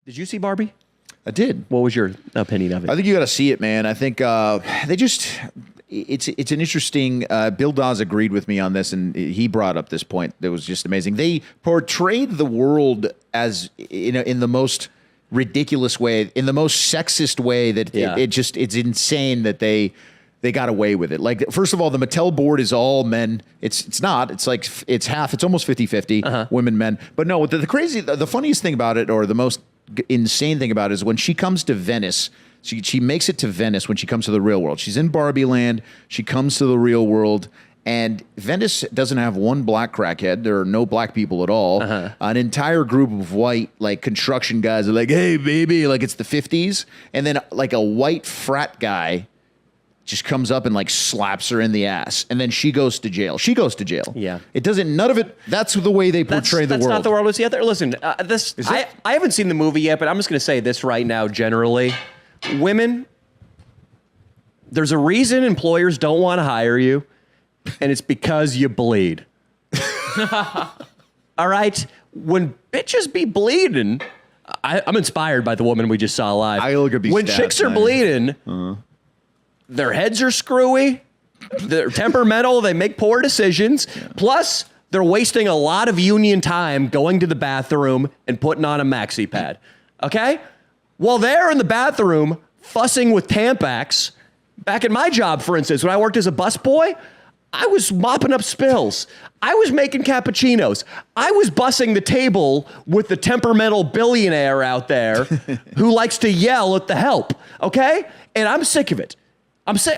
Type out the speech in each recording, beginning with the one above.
Did you see Barbie? I did. What was your opinion of it? I think you got to see it, man. I think they just. It's an interesting. Bill Dawes agreed with me on this, and he brought up this point that was just amazing. They portrayed the world as in the most ridiculous way, in the most sexist way that it's insane that they got away with it. Like, first of all, the Mattel board is all men. It's not. It's like it's half. It's almost 50-50 women, men. But no, the funniest thing about it, or the most insane thing about it, is when she comes to Venice. She makes it to Venice when she comes to the real world. She's in Barbie land. She comes to the real world. And Venice doesn't have one black crackhead. There are no black people at all. An entire group of white, like, construction guys are like, hey, baby, like it's the 50s. And then, like, a white frat guy just comes up and, like, slaps her in the ass. And then she goes to jail. Yeah. It doesn't, none of it, that's the way they portray the world. That's not the world we see out there. Listen, I haven't seen the movie yet, but I'm just going to say this right now generally. Women, there's a reason employers don't want to hire you, and it's because you bleed. All right? When bitches be bleeding, I'm inspired by the woman we just saw live. I look at these when stats, chicks are bleeding, their heads are screwy, they're temperamental, they make poor decisions, plus they're wasting a lot of union time going to the bathroom and putting on a maxi pad. Okay? While they're in the bathroom fussing with Tampax, back at my job, for instance, when I worked as a busboy, I was mopping up spills. I was making cappuccinos. I was bussing the table with the temperamental billionaire out there who likes to yell at the help, okay? And I'm sick of it. I'm sick.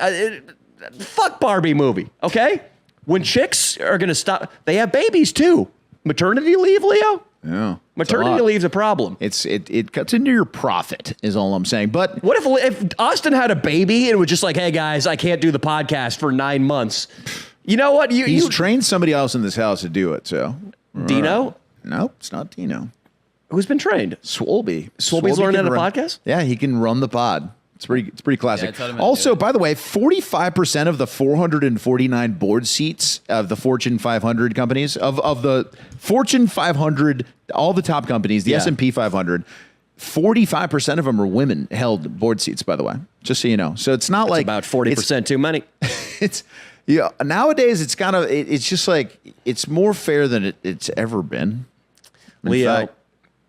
Fuck Barbie movie, okay? When chicks are going to stop, they have babies too. Maternity leave, Leo? Yeah. Maternity leave's a problem. It cuts into your profit, is all I'm saying. But what if Austin had a baby and was just like, hey guys, I can't do the podcast for 9 months. You know what? He's trained somebody else in this house to do it, so. Dino? Nope, it's not Dino. Who's been trained? Swolby. Swolby's learning a podcast? Yeah, he can run the pod. It's pretty classic. Yeah, also, by the way, 45% of the 449 board seats of the Fortune 500 companies, of the Fortune 500, all the top companies, the S&P 500, 45% of them are women held board seats, by the way, just so you know. So it's not That's like about 40% too many. Nowadays it's kind of, it's just like, it's more fair than it's ever been. Leo,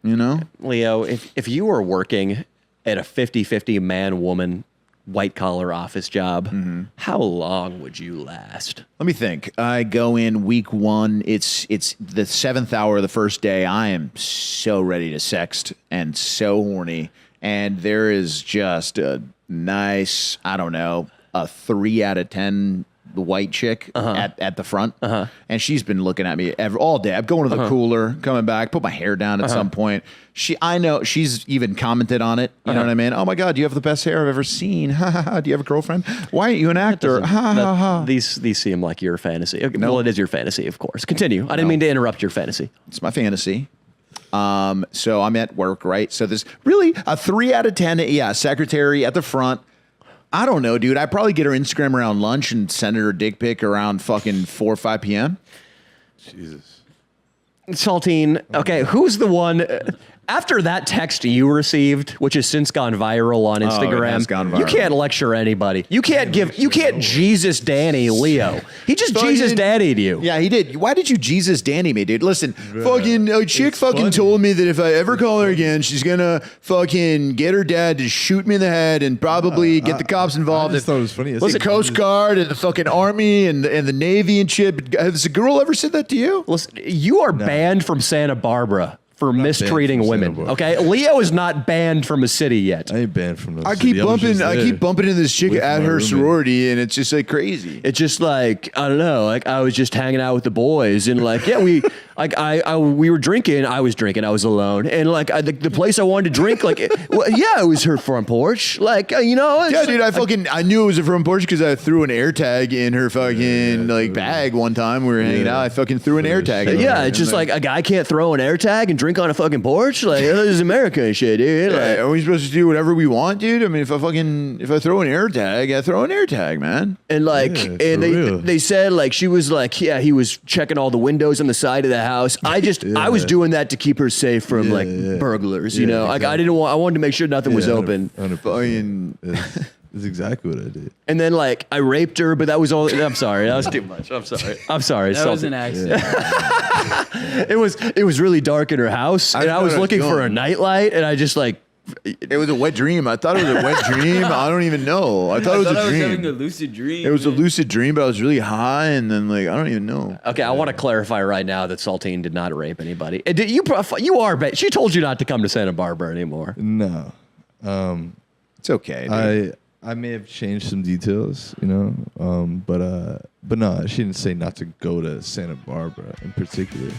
Leo, if you were working at a 50-50 man-woman white-collar office job, how long would you last? Let me think. I go in week 1. It's the 7th hour of the first day. I am so ready to sext and so horny. And there is just a nice, I don't know, a 3 out of 10 white chick at the front. And she's been looking at me all day. I'm going to the cooler, coming back, put my hair down at some point. I know she's even commented on it. You know what I mean? Oh my God, you have the best hair I've ever seen. Do you have a girlfriend? Why aren't you an actor? These seem like your fantasy. Okay, well, it is your fantasy, of course. Continue. I didn't mean to interrupt your fantasy. It's my fantasy. So I'm at work, right? So there's really a 3 out of 10. Secretary at the front. I don't know, dude. I'd probably get her Instagram around lunch and send her a dick pic around fucking 4 or 5 p.m. Jesus. Saltine, okay, who's the one... After that text you received, which has since gone viral on Instagram, it has gone viral. You can't lecture anybody. You can't Jesus Danny Leo. He just Jesus Danny'd you. Yeah, he did. Why did you Jesus Danny me, dude? Listen, a chick told me that if I ever call her again, she's gonna fucking get her dad to shoot me in the head and probably get the cops involved. I just thought it was funny. The Coast Guard and the fucking Army and the Navy and shit. Has a girl ever said that to you? Listen, you are banned from Santa Barbara for mistreating women. Okay, Leo is not banned from a city yet. I ain't banned from the I city. keep bumping into this chick at her sorority, and it's just like crazy. It's just like, I don't know, like I was just hanging out with the boys, and like, yeah, we were drinking. I was drinking. I was alone, and like the place I wanted to drink, like, it was her front porch. Like, dude, I knew it was her front porch because I threw an air tag in her fucking bag one time. We were hanging out. I fucking threw an air tag. Yeah, it's just like a guy can't throw an air tag and drink on a fucking porch. Like, this is America and shit, dude. Like, are we supposed to do whatever we want, dude? I mean, if I throw an air tag, I throw an air tag, man. And like, they said like she was like, he was checking all the windows on the side of the house. I was doing that to keep her safe from burglars. You know, exactly. I wanted to make sure nothing was open. That's exactly what I did. And then like I raped her, but that was all. I'm sorry, that was too much. I'm sorry. That was Salty. an accident. It was really dark in her house, and I was looking for a nightlight, and I just like. It was a wet dream. I thought it was a wet dream. I don't even know. I thought it was a I was dream. having a lucid dream. It was a man. lucid dream, but I was really high, and then like I don't even know. Okay, I want to clarify right now that Saltine did not rape anybody. And you are. She told you not to come to Santa Barbara anymore. No. It's okay. Dude. I may have changed some details, you know, but no, she didn't say not to go to Santa Barbara in particular.